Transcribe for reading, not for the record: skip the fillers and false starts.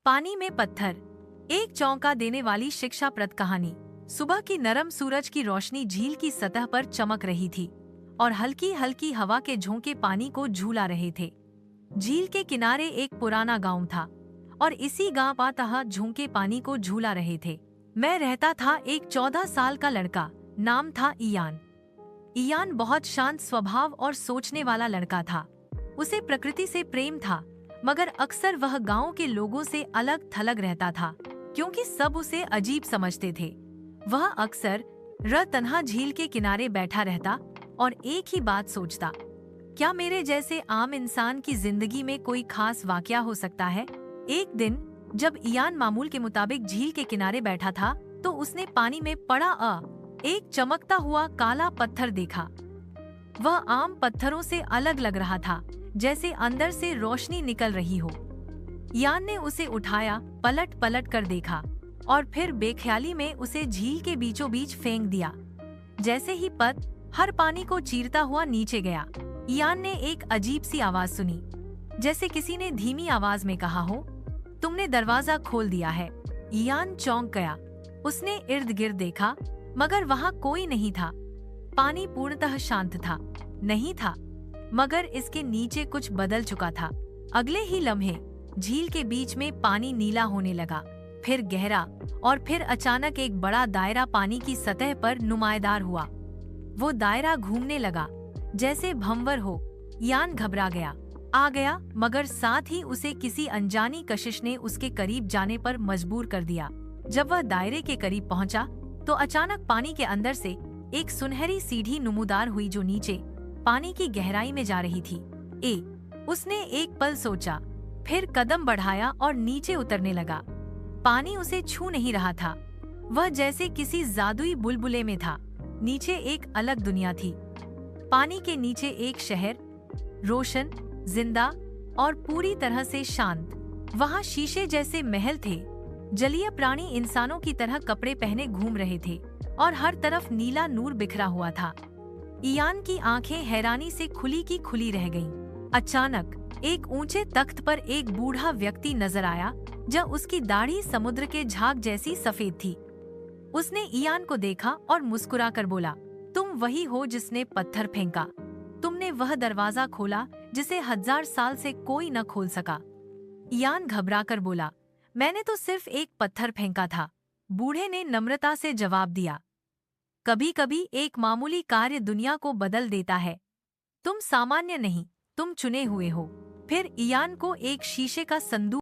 पानी में पत्थर, एक चौंका देने वाली शिक्षाप्रद कहानी। सुबह की नरम सूरज की रोशनी झील की सतह पर चमक रही थी और हल्की हल्की हवा के झोंके पानी को झूला रहे थे। झील के किनारे एक पुराना गांव था और इसी गांव पातः झोंके पानी को झूला रहे थे। मैं रहता था एक 14 साल का लड़का, नाम था इयान। इयान बहुत शांत स्वभाव और सोचने वाला लड़का था। उसे प्रकृति से प्रेम था, मगर अक्सर वह गांव के लोगों से अलग थलग रहता था क्योंकि सब उसे अजीब समझते थे। वह अक्सर तन्हा झील के किनारे बैठा रहता और एक ही बात सोचता, क्या मेरे जैसे आम इंसान की जिंदगी में कोई खास वाकया हो सकता है। एक दिन जब इयान मामूल के मुताबिक झील के किनारे बैठा था तो उसने पानी में पड़ा एक चमकता हुआ काला पत्थर देखा। वह आम पत्थरों से अलग लग रहा था, जैसे अंदर से रोशनी निकल रही हो। इयान ने उसे उठाया, पलट पलट कर देखा और फिर बेख्याली में उसे झील के बीचों बीच फेंक दिया। जैसे ही हर पानी को चीरता हुआ नीचे गया, इयान ने एक अजीब सी आवाज सुनी, जैसे किसी ने धीमी आवाज में कहा हो, तुमने दरवाजा खोल दिया है। इयान चौंक गया। उसने इर्द गिर्द देखा, मगर वहाँ कोई नहीं था। पानी पूर्णतः शांत था। नहीं था, मगर इसके नीचे कुछ बदल चुका था। अगले ही लम्हे झील के बीच में पानी नीला होने लगा, फिर गहरा और फिर अचानक एक बड़ा दायरा पानी की सतह पर नुमायादार हुआ। वो दायरा घूमने लगा जैसे भंवर हो। इयान घबरा गया, मगर साथ ही उसे किसी अनजानी कशिश ने उसके करीब जाने पर मजबूर कर दिया। जब वह दायरे के करीब पहुंचा तो अचानक पानी के अंदर से एक सुनहरी सीढ़ी नुमायादार हुई जो नीचे पानी की गहराई में जा रही थी। उसने एक पल सोचा, फिर कदम बढ़ाया और नीचे उतरने लगा। पानी उसे छू नहीं रहा था। वह जैसे किसी जादुई बुलबुले में था। नीचे एक अलग दुनिया थी। पानी के नीचे एक शहर, रोशन, जिंदा और पूरी तरह से शांत। वहाँ शीशे जैसे महल थे। जलीय प्राणी इंसानों की तरह कपड़े पहने घूम रहे थे और हर तरफ नीला नूर बिखरा हुआ था। इयान की आंखें हैरानी से खुली की खुली रह गईं। अचानक एक ऊंचे तख्त पर एक बूढ़ा व्यक्ति नजर आया, जब उसकी दाढ़ी समुद्र के झाग जैसी सफेद थी। उसने इयान को देखा और मुस्कुराकर बोला, तुम वही हो जिसने पत्थर फेंका। तुमने वह दरवाजा खोला जिसे 1000 साल से कोई न खोल सका। इयान घबराकर बोला, मैंने तो सिर्फ एक पत्थर फेंका था। बूढ़े ने नम्रता से जवाब दिया, कभी कभी एक मामूली कार्य दुनिया को बदल देता है। तुम सामान्य नहीं, तुम चुने हुए हो। फिर इयान को एक शीशे का संदूक